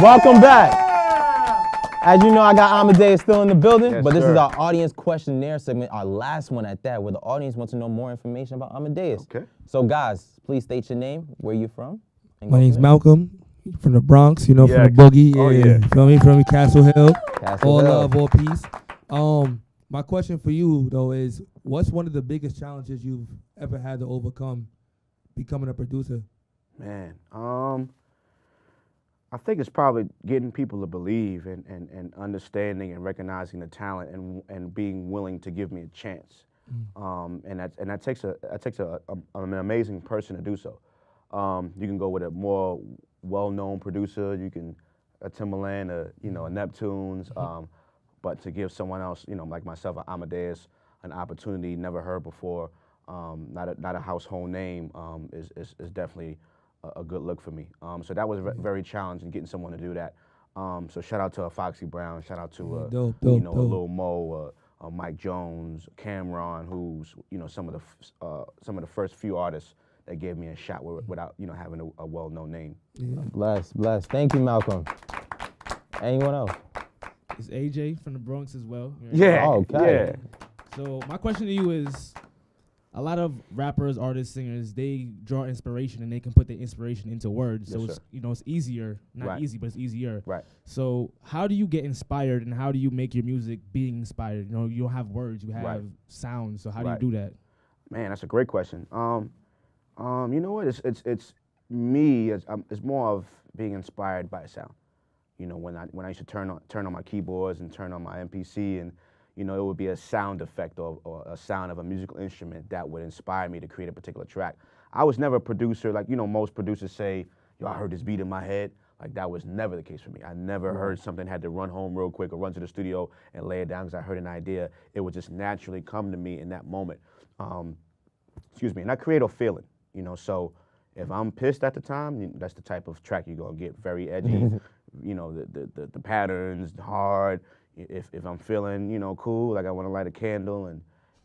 Welcome back. As you know, I got Amadeus still in the building, Yes, but this sir. is our audience questionnaire segment, our last one at that, where the audience wants to know more information about Amadeus. Okay. So guys, please state your name, where you're from. and My go name's from there. Malcolm from the Bronx, from Yeah. the Boogie. Oh, yeah. yeah. Feel me? From me, Castle Hill. Castle All Hill. love, all peace. My question for you, though, is what's one of the biggest challenges you've ever had to overcome becoming a producer? Man, I think it's probably getting people to believe and understanding and recognizing the talent and being willing to give me a chance. And that takes an amazing person to do so. You can go with a more well-known producer. You can a Timbaland, a Neptunes. But to give someone else, like myself, an Amadeus, an opportunity never heard before, not a household name, is definitely a good look for me. So that was very challenging getting someone to do that. So shout out to Foxy Brown, shout out to Dope. a Lil Mo, Mike Jones, Cameron, who's some of the first few artists that gave me a shot without having a well-known name. Yeah. Bless. Thank you, Malcolm. Anyone else? It's AJ from the Bronx as well. Yeah. Okay. So my question to you is, a lot of rappers, artists, singers, they draw inspiration and they can put their inspiration into words. Yes, So it's, sir. it's easier, not Right. easy, but it's easier. Right. So how do you get inspired and how do you make your music being inspired? You don't have words, you have Right. sounds. So how Right. do you do that? Man, that's a great question. You know what? It's me. It's more of being inspired by sound. When I used to turn on my keyboards and turn on my MPC, and it would be a sound effect or a sound of a musical instrument that would inspire me to create a particular track. I was never a producer like most producers say, "Yo, I heard this beat in my head." Like that was never the case for me. I never heard something, had to run home real quick or run to the studio and lay it down because I heard an idea. It would just naturally come to me in that moment. And I create a feeling. So if I'm pissed at the time, that's the type of track you're gonna get, very edgy. The patterns hard. If I'm feeling cool, like I want to light a candle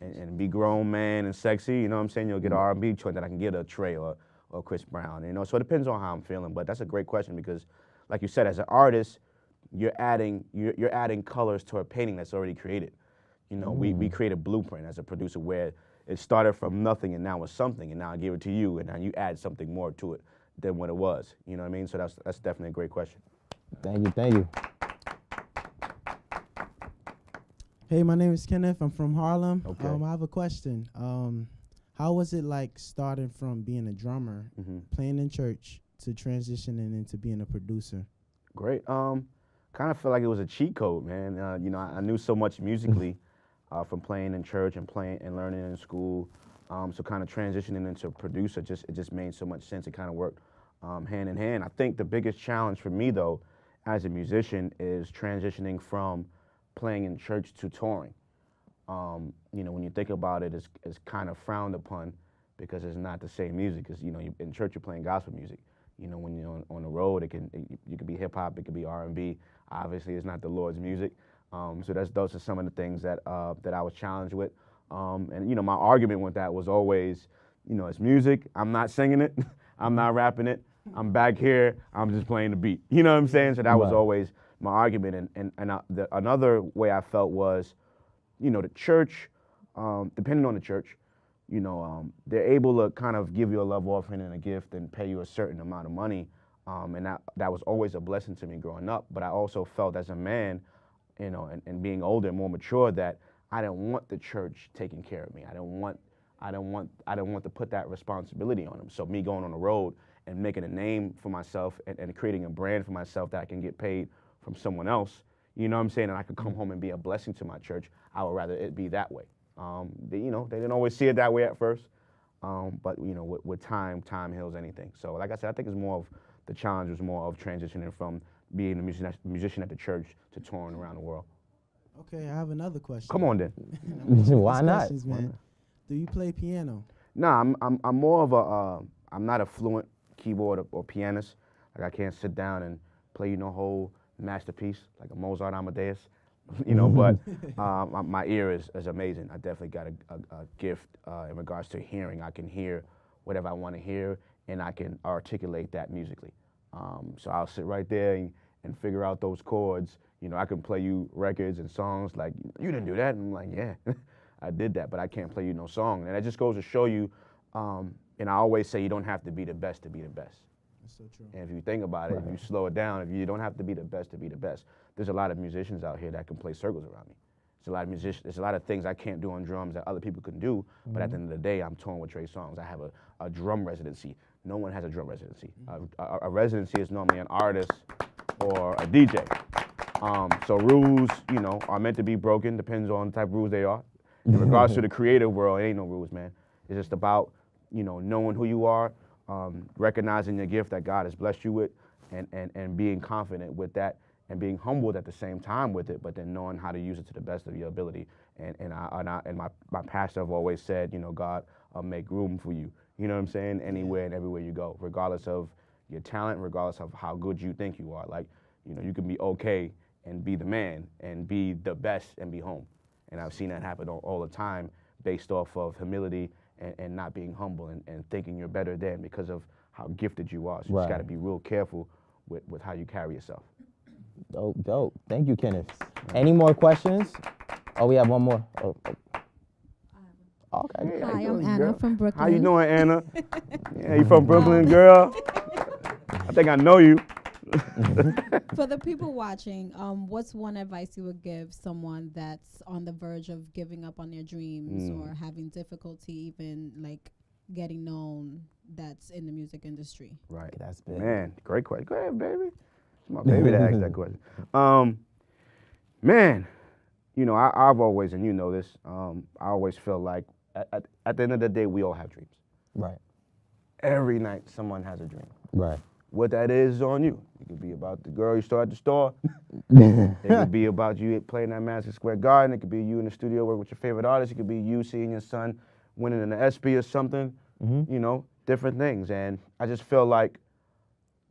and be grown man and sexy, you know what I'm saying? You'll get an R&B joint that I can get a Trey or Chris Brown. So it depends on how I'm feeling. But that's a great question because, like you said, as an artist, you're adding colors to a painting that's already created. We create a blueprint as a producer where it started from nothing and now it's something, and now I give it to you and now you add something more to it than what it was. You know what I mean? So that's definitely a great question. Thank you. Hey, my name is Kenneth. I'm from Harlem. Okay. I have a question. How was it like starting from being a drummer, playing in church, to transitioning into being a producer? Great. Kind of feel like it was a cheat code, man. I knew so much musically from playing in church and playing and learning in school. So kind of transitioning into producer, it just made so much sense. It kind of worked hand in hand. I think the biggest challenge for me, though, as a musician, is transitioning from playing in church to touring. When you think about it, it's kind of frowned upon because it's not the same music. Because in church you're playing gospel music. When you're on the road, you could be hip hop, it could be R&B. Obviously, it's not the Lord's music. So those are some of the things that I was challenged with. And my argument with that was always, it's music. I'm not singing it. I'm not rapping it. I'm back here. I'm just playing the beat. You know what I'm saying? So that was always my argument. And another way I felt was, the church, depending on the church, they're able to kind of give you a love offering and a gift and pay you a certain amount of money. And that was always a blessing to me growing up. But I also felt as a man, and being older and more mature, that I didn't want the church taking care of me. I didn't want to put that responsibility on them. So me going on the road and making a name for myself and creating a brand for myself that I can get paid from someone else, you know what I'm saying, and I could come home and be a blessing to my church, I would rather it be that way. They didn't always see it that way at first, but with time heals anything. So like I said, I think the challenge was more of transitioning from being a musician at the church to touring around the world. Okay, I have another question. Come on then. Why not? Man. Do you play piano? Nah, I'm more of I'm not a fluent keyboard or pianist. Like I can't sit down and play whole masterpiece like a Mozart, Amadeus, but my ear is amazing. I definitely got a gift in regards to hearing. I can hear whatever I want to hear, and I can articulate that musically. So I'll sit right there and figure out those chords. You know, I can play you records and songs like, you didn't do that. And I'm like, yeah, I did that, but I can't play you no song. And that just goes to show you, and I always say you don't have to be the best to be the best. That's so true. And if you think about it, if you slow it down, if you don't have to be the best to be the best. There's a lot of musicians out here that can play circles around me. There's a lot of things I can't do on drums that other people can do, but at the end of the day, I'm touring with Trey Songz. I have a drum residency. No one has a drum residency. A residency is normally an artist or a DJ. So rules, you know, are meant to be broken, depends on the type of rules they are. In regards to the creative world, it ain't no rules, man. It's just about, you know, knowing who you are, recognizing your gift that God has blessed you with, and being confident with that, and being humbled at the same time with it, but then knowing how to use it to the best of your ability. And my pastor have always said, you know, God, make room for you. You know what I'm saying? Anywhere and everywhere you go, regardless of your talent, regardless of how good you think you are. Like, you know, you can be okay and be the man and be the best and be home. And I've seen that happen all the time based off of humility and not being humble and thinking you're better than because of how gifted you are. So you just got to be real careful with how you carry yourself. Dope. Thank you, Kenneth. Any more questions? Oh, we have one more. Oh. Okay. Hey, Hi, you I'm doing, Anna girl? from Brooklyn. How you doing, Anna? Yeah, you from Brooklyn, girl? I think I know you. For the people watching, what's one advice you would give someone that's on the verge of giving up on their dreams or having difficulty even like getting known that's in the music industry? Right. That's big. Man, great question. Go ahead, baby. It's my baby that asked that question. Man, you know, I've always, and you know this, I always feel like at the end of the day, we all have dreams. Right. Every night, someone has a dream. Right. What that is on you. It could be about the girl you saw at the store. It could be about you playing at Madison Square Garden. It could be you in the studio working with your favorite artist. It could be you seeing your son winning in the ESPY or something. You know, different things. And I just feel like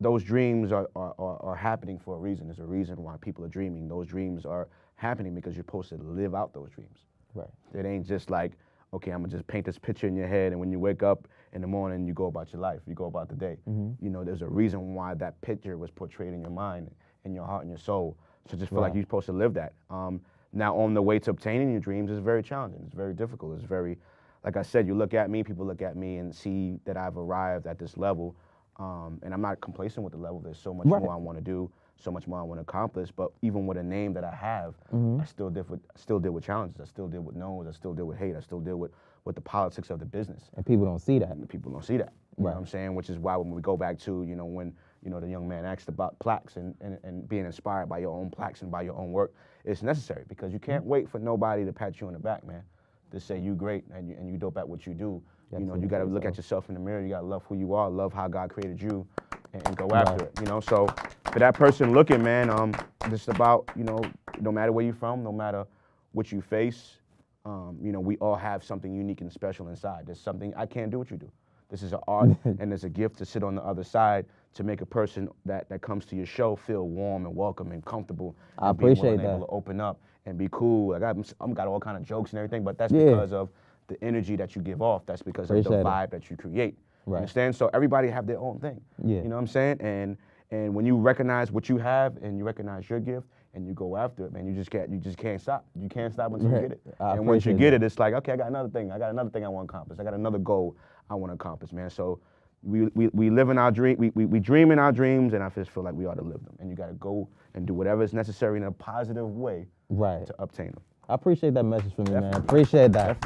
those dreams are happening for a reason. There's a reason why people are dreaming. Those dreams are happening because you're supposed to live out those dreams. Right. It ain't just like, okay, I'm gonna just paint this picture in your head, and when you wake up in the morning, you go about your life, you go about the day. You know, there's a reason why that picture was portrayed in your mind, in your heart, and your soul. So just feel like you're supposed to live that. Now, on the way to obtaining your dreams is very challenging. It's very difficult. It's very, like I said, you look at me, people look at me and see that I've arrived at this level, and I'm not complacent with the level. There's so much more I want to do, so much more I want to accomplish. But even with a name that I have, I still deal with challenges. I still deal with no's. I still deal with hate. I still deal with the politics of the business. And people don't see that. And people don't see that. You know what I'm saying? Which is why when we go back to, you know, when, you know, the young man asked about plaques and being inspired by your own plaques and by your own work, it's necessary because you can't wait for nobody to pat you on the back, man, to say you great and you dope at what you do. You know, you got to look at yourself in the mirror. You got to love who you are, love how God created you, and go after it. You know, so for that person looking, man, just about, you know, no matter where you're from, no matter what you face, you know, we all have something unique and special inside. There's something I can't do what you do. This is an art, and there's a gift to sit on the other side to make a person that comes to your show feel warm and welcome and comfortable. I and appreciate be that. able to open up and be cool. I'm got all kind of jokes and everything, but that's because of the energy that you give off. That's because of the vibe that you create. Right. Understand? So everybody have their own thing. Yeah. You know what I'm saying? And when you recognize what you have and you recognize your gift and you go after it, man, you just can't stop. You can't stop until you get it. And once you get it, it's like, okay, I got another thing. I got another thing I want to accomplish. I got another goal I want to accomplish, man. So we live in our dream. We dream in our dreams, and I just feel like we ought to live them. And you got to go and do whatever is necessary in a positive way to obtain them. I appreciate that message from you, man. Appreciate that.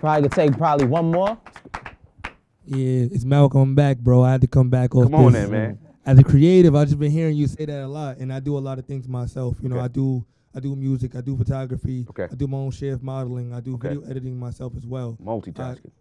Probably could take one more. Yeah, it's Malcolm back, bro. I had to come back off Come on this. then, man. As a creative, I've just been hearing you say that a lot, and I do a lot of things myself. You know, I do music, I do photography, I do my own share of modeling, I do video editing myself as well. Multitasking.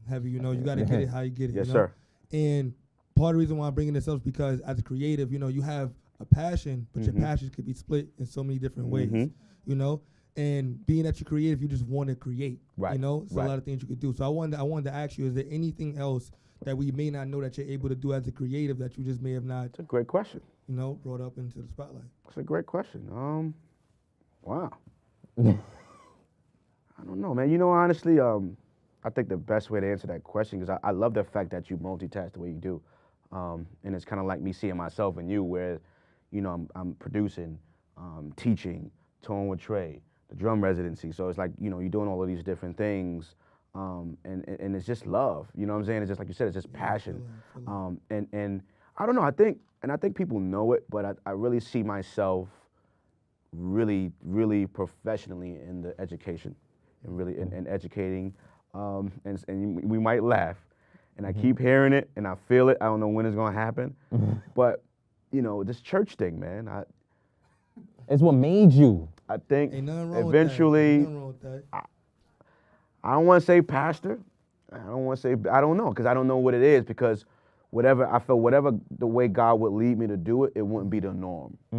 Heavy. You know, you got to get it how you get it. Yes, you know? sir. And part of the reason why I'm bringing this up is because as a creative, you know, you have a passion, but your passions could be split in so many different ways. You know, and being that you're creative, you just want to create. Right. You know, so a lot of things you could do. So I wanted to ask you, is there anything else that we may not know that you're able to do as a creative that you just may have not? It's a great question. You know, brought up into the spotlight. It's a great question. Wow. I don't know, man. You know, honestly, I think the best way to answer that question, because I love the fact that you multitask the way you do. And it's kind of like me seeing myself in you, where, you know, I'm producing, teaching, touring with Trey, the drum residency. So it's like, you know, you're doing all of these different things, and it's just love. You know what I'm saying? It's just like you said, it's just passion. And I don't know. I think people know it, but I really see myself really, really professionally in the education, and really in educating, and we might laugh, and I keep hearing it and I feel it. I don't know when it's gonna happen, but you know, this church thing, man. It's what made you. I think Ain't nothing wrong eventually, with that. Ain't nothing wrong with that. I don't want to say pastor. I don't know, because I don't know what it is, because whatever the way God would lead me to do it, it wouldn't be the norm. Yeah,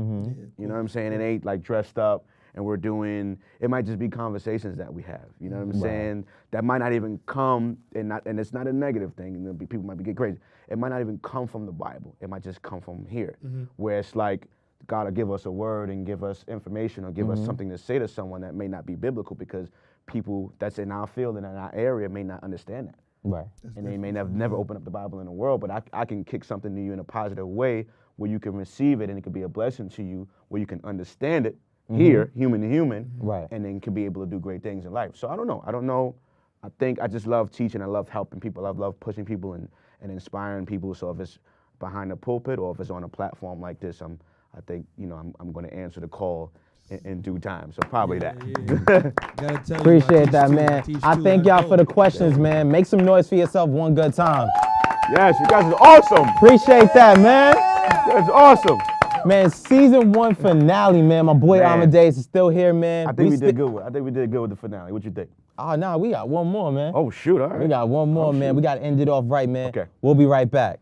You know what I'm saying? It ain't like dressed up and we're doing, it might just be conversations that we have. You know what I'm saying? That might not even come, and it's not a negative thing, and people might get crazy. It might not even come from the Bible. It might just come from here, where it's like God will give us a word and give us information, or give us something to say to someone that may not be biblical, because people that's in our field and in our area may not understand that. Right. And they may never open up the Bible in the world, but I can kick something to you in a positive way where you can receive it, and it can be a blessing to you, where you can understand it here, human to human, Right. and then can be able to do great things in life. So I don't know. I think I just love teaching. I love helping people. I love pushing people and inspiring people. So if it's behind the pulpit or if it's on a platform like this, I think, you know, I'm going to answer the call in due time. So probably that. Gotta tell you, I Appreciate teach that, too, man. teach I too, thank that's y'all for the dope. questions, man. Make some noise for yourself one good time. Yes, you guys are awesome. Appreciate that, man. That's awesome. Man, season 1 finale, man. My boy Man. Amadeus is still here, man. I think we did good with the finale. What you think? Oh, nah, we got one more, man. Oh, shoot. All right. We got one more, man. shoot. We got to end it off right, man. Okay. We'll be right back.